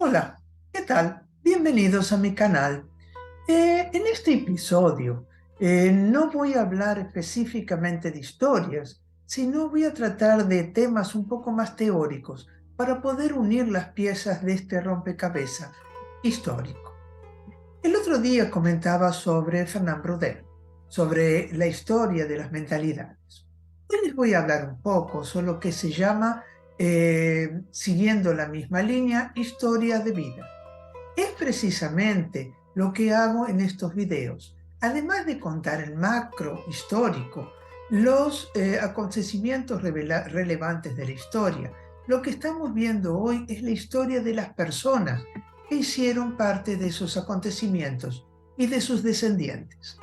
Hola, ¿qué tal? Bienvenidos a mi canal. En este episodio no voy a hablar específicamente de historias, sino voy a tratar de temas un poco más teóricos para poder unir las piezas de este rompecabezas histórico. El otro día comentaba sobre Fernand Braudel, sobre la historia de las mentalidades. Hoy les voy a hablar un poco sobre lo que se llama, siguiendo la misma línea, historia de vida. Es precisamente lo que hago en estos videos. Además de contar el macro histórico, los acontecimientos relevantes de la historia, lo que estamos viendo hoy es la historia de las personas que hicieron parte de esos acontecimientos y de sus descendientes.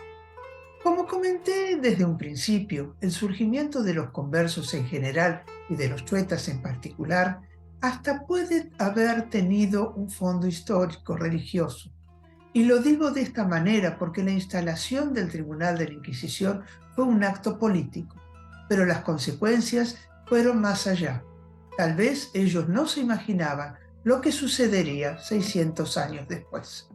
Como comenté desde un principio, el surgimiento de los conversos en general y de los chuetas en particular hasta puede haber tenido un fondo histórico religioso. Y lo digo de esta manera porque la instalación del Tribunal de la Inquisición fue un acto político, pero las consecuencias fueron más allá. Tal vez ellos no se imaginaban lo que sucedería 600 años después.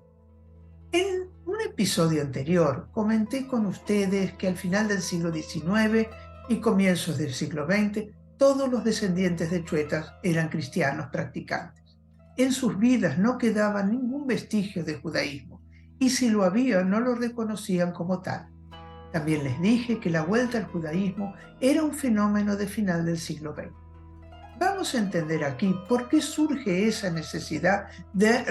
En un episodio anterior comenté con ustedes que al final del siglo XIX y comienzos del siglo XX, todos los descendientes de chuetas eran cristianos practicantes. En sus vidas no quedaba ningún vestigio de judaísmo, y si lo había no lo reconocían como tal. También les dije que la vuelta al judaísmo era un fenómeno de final del siglo XX. Vamos a entender aquí por qué surge esa necesidad de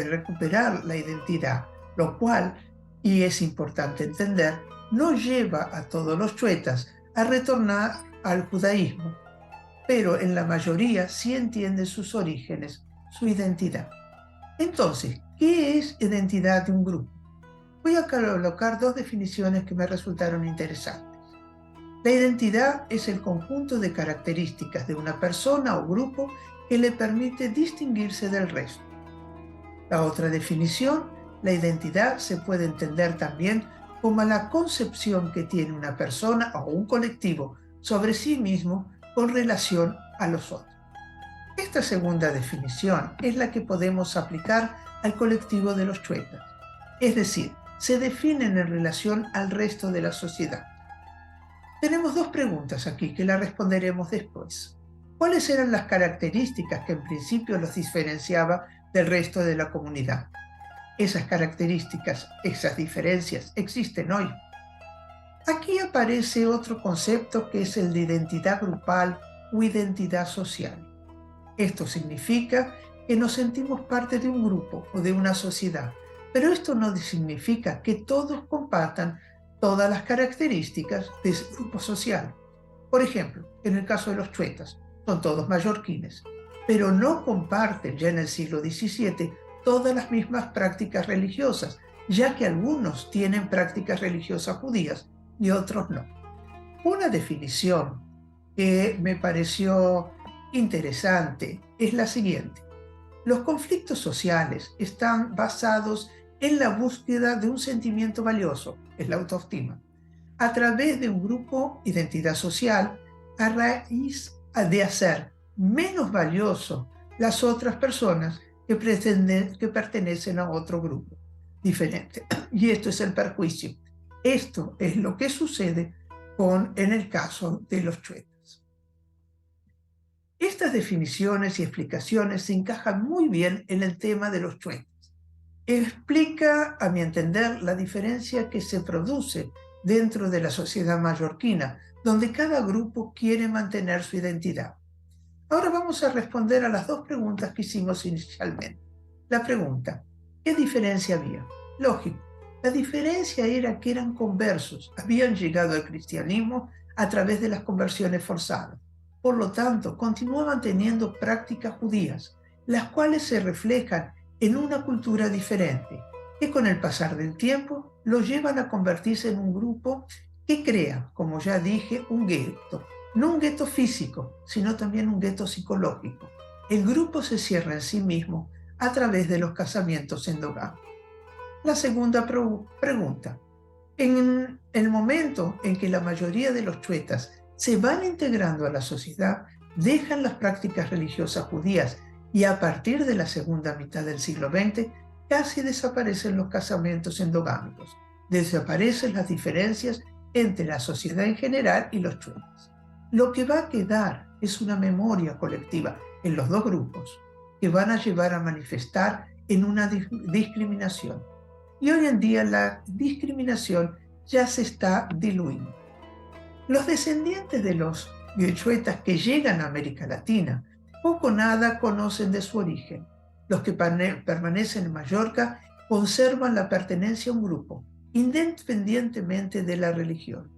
recuperar la identidad, lo cual, y es importante entender, no lleva a todos los chuetas a retornar al judaísmo, pero en la mayoría sí entiende sus orígenes, su identidad. Entonces, ¿qué es identidad de un grupo? Voy a colocar dos definiciones que me resultaron interesantes. La identidad es el conjunto de características de una persona o grupo que le permite distinguirse del resto. La otra definición, la identidad se puede entender también como la concepción que tiene una persona o un colectivo sobre sí mismo con relación a los otros. Esta segunda definición es la que podemos aplicar al colectivo de los chuetas, es decir, se definen en relación al resto de la sociedad. Tenemos dos preguntas aquí que las responderemos después. ¿Cuáles eran las características que en principio los diferenciaba del resto de la comunidad? Esas características, esas diferencias existen hoy. Aquí aparece otro concepto que es el de identidad grupal o identidad social. Esto significa que nos sentimos parte de un grupo o de una sociedad, pero esto no significa que todos compartan todas las características de ese grupo social. Por ejemplo, en el caso de los chuetas, son todos mallorquines, pero no comparten ya en el siglo XVII todas las mismas prácticas religiosas, ya que algunos tienen prácticas religiosas judías y otros no. Una definición que me pareció interesante es la siguiente. Los conflictos sociales están basados en la búsqueda de un sentimiento valioso, es la autoestima, a través de un grupo, identidad social, a raíz de hacer menos valioso las otras personas que pertenecen a otro grupo diferente. Y esto es el perjuicio. Esto es lo que sucede en el caso de los chuetas. Estas definiciones y explicaciones se encajan muy bien en el tema de los chuetas. Explica, a mi entender, la diferencia que se produce dentro de la sociedad mallorquina, donde cada grupo quiere mantener su identidad. Ahora vamos a responder a las dos preguntas que hicimos inicialmente. La pregunta, ¿qué diferencia había? Lógico, la diferencia era que eran conversos, habían llegado al cristianismo a través de las conversiones forzadas. Por lo tanto, continuaban teniendo prácticas judías, las cuales se reflejan en una cultura diferente, que con el pasar del tiempo los llevan a convertirse en un grupo que crea, como ya dije, un gueto. No un gueto físico, sino también un gueto psicológico. El grupo se cierra en sí mismo a través de los casamientos endógamos. La segunda pregunta. En el momento en que la mayoría de los chuetas se van integrando a la sociedad, dejan las prácticas religiosas judías y a partir de la segunda mitad del siglo XX casi desaparecen los casamientos endogámicos, desaparecen las diferencias entre la sociedad en general y los chuetas. Lo que va a quedar es una memoria colectiva en los dos grupos que van a llevar a manifestar en una discriminación. Y hoy en día la discriminación ya se está diluyendo. Los descendientes de los chuetas que llegan a América Latina poco o nada conocen de su origen. Los que permanecen en Mallorca conservan la pertenencia a un grupo, independientemente de la religión.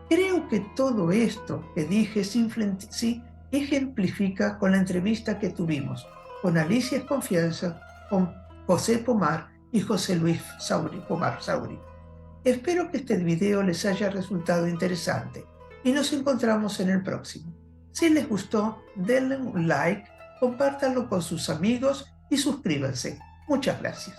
Creo que todo esto que dije sí ejemplifica con la entrevista que tuvimos con Alicia Esconfianza, con José Pomar y José Luis Pomar Sauri. Espero que este video les haya resultado interesante y nos encontramos en el próximo. Si les gustó, denle un like, compártanlo con sus amigos y suscríbanse. Muchas gracias.